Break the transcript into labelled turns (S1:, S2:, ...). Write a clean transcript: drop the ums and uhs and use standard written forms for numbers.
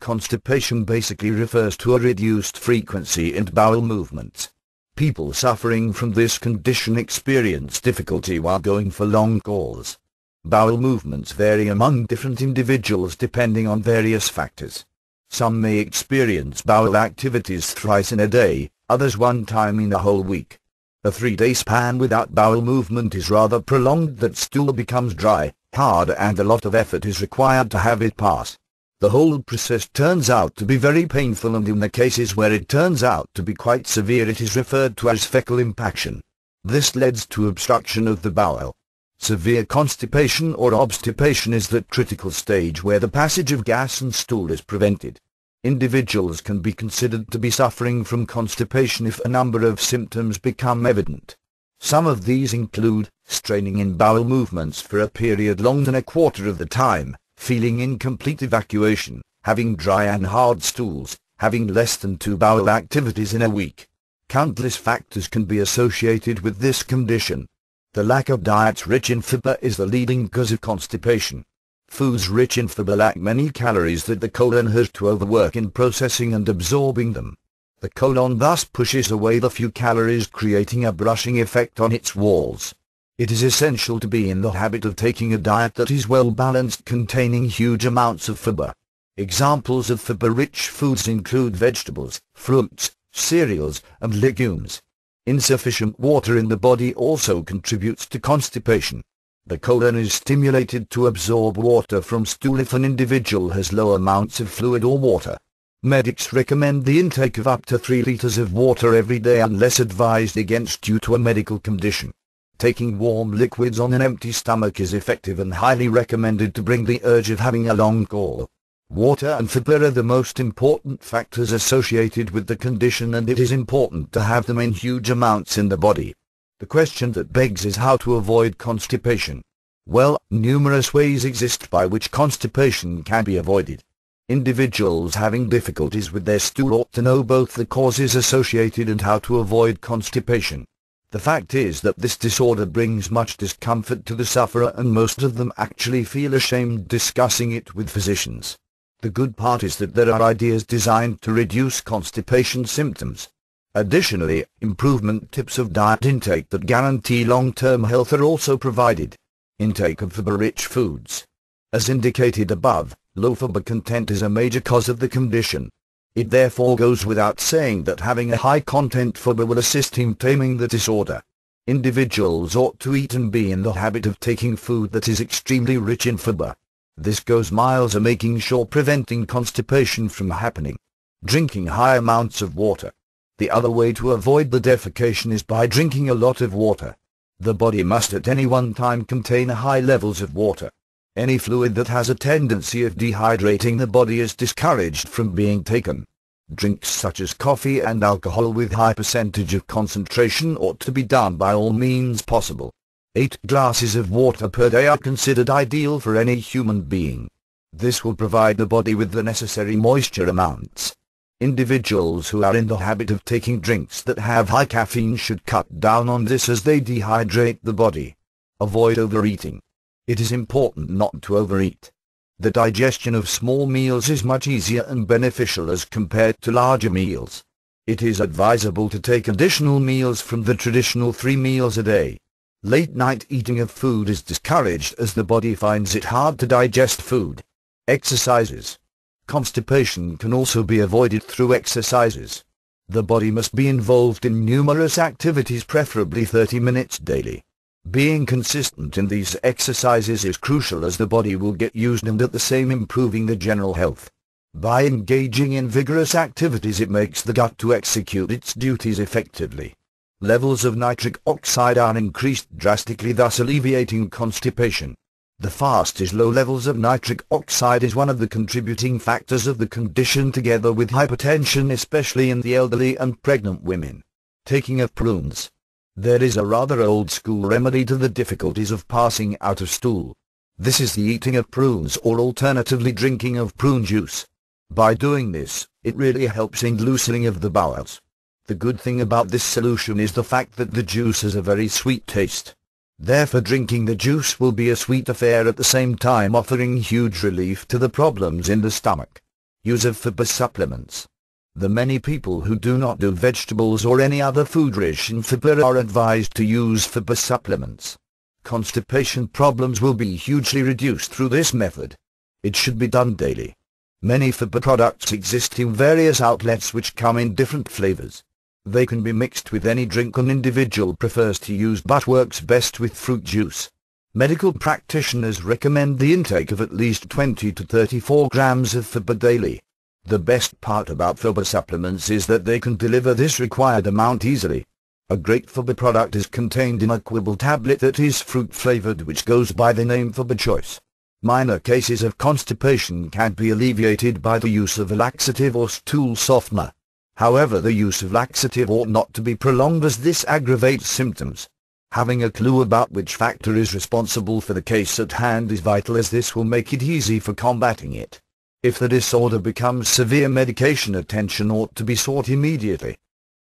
S1: constipation basically refers to a reduced frequency in bowel movements. People suffering from this condition experience difficulty while going for long calls. Bowel movements vary among different individuals depending on various factors. Some may experience bowel activities thrice in a day, others one time in a whole week. A 3-day span without bowel movement is rather prolonged that stool becomes dry, hard, and a lot of effort is required to have it pass. The whole process turns out to be very painful, and in the cases where it turns out to be quite severe it is referred to as fecal impaction. This leads to obstruction of the bowel. Severe constipation or obstipation is that critical stage where the passage of gas and stool is prevented. Individuals can be considered to be suffering from constipation if a number of symptoms become evident. Some of these include straining in bowel movements for a period longer than a quarter of the time, feeling incomplete evacuation, having dry and hard stools, having less than 2 bowel activities in a week. Countless factors can be associated with this condition. The lack of diets rich in fiber is the leading cause of constipation. Foods rich in fiber lack many calories that the colon has to overwork in processing and absorbing them. The colon thus pushes away the few calories, creating a brushing effect on its walls. It is essential to be in the habit of taking a diet that is well balanced, containing huge amounts of fiber. Examples of fiber-rich foods include vegetables, fruits, cereals, and legumes. Insufficient water in the body also contributes to constipation. The colon is stimulated to absorb water from stool if an individual has low amounts of fluid or water. Medics recommend the intake of up to 3 liters of water every day unless advised against due to a medical condition. Taking warm liquids on an empty stomach is effective and highly recommended to bring the urge of having a long call. Water and fiber are the most important factors associated with the condition, and it is important to have them in huge amounts in the body. The question that begs is how to avoid constipation. Well, numerous ways exist by which constipation can be avoided. Individuals having difficulties with their stool ought to know both the causes associated and how to avoid constipation. The fact is that this disorder brings much discomfort to the sufferer, and most of them actually feel ashamed discussing it with physicians. The good part is that there are ideas designed to reduce constipation symptoms. Additionally, improvement tips of diet intake that guarantee long-term health are also provided. Intake of fiber-rich foods. As indicated above, low fiber content is a major cause of the condition. It therefore goes without saying that having a high-content fiber will assist in taming the disorder. Individuals ought to eat and be in the habit of taking food that is extremely rich in fiber. This goes miles in making sure preventing constipation from happening. Drinking high amounts of water. The other way to avoid the defecation is by drinking a lot of water. The body must at any one time contain high levels of water. Any fluid that has a tendency of dehydrating the body is discouraged from being taken. Drinks such as coffee and alcohol with high percentage of concentration ought to be done by all means possible. 8 glasses of water per day are considered ideal for any human being. This will provide the body with the necessary moisture amounts. Individuals who are in the habit of taking drinks that have high caffeine should cut down on this as they dehydrate the body. Avoid overeating. It is important not to overeat. The digestion of small meals is much easier and beneficial as compared to larger meals. It is advisable to take additional meals from the traditional 3 meals a day. Late-night eating of food is discouraged as the body finds it hard to digest food. Exercises. Constipation can also be avoided through exercises. The body must be involved in numerous activities, preferably 30 minutes daily. Being consistent in these exercises is crucial as the body will get used and at the same improving the general health. By engaging in vigorous activities it makes the gut to execute its duties effectively. Levels of nitric oxide are increased drastically, thus alleviating constipation. The fastest low levels of nitric oxide is one of the contributing factors of the condition, together with hypertension, especially in the elderly and pregnant women. Taking of prunes. There is a rather old-school remedy to the difficulties of passing out of stool. This is the eating of prunes, or alternatively drinking of prune juice. By doing this, it really helps in loosening of the bowels. The good thing about this solution is the fact that the juice has a very sweet taste. Therefore drinking the juice will be a sweet affair, at the same time offering huge relief to the problems in the stomach. Use of fiber supplements. The many people who do not do vegetables or any other food rich in fiber are advised to use fiber supplements. Constipation problems will be hugely reduced through this method. It should be done daily. Many fiber products exist in various outlets which come in different flavors. They can be mixed with any drink an individual prefers to use but works best with fruit juice. Medical practitioners recommend the intake of at least 20 to 34 grams of fiber daily. The best part about fiber supplements is that they can deliver this required amount easily. A great fiber product is contained in a chewable tablet that is fruit-flavored, which goes by the name Fiber Choice. Minor cases of constipation can be alleviated by the use of a laxative or stool softener. However, the use of laxative ought not to be prolonged as this aggravates symptoms. Having a clue about which factor is responsible for the case at hand is vital, as this will make it easy for combating it. If the disorder becomes severe, medication attention ought to be sought immediately.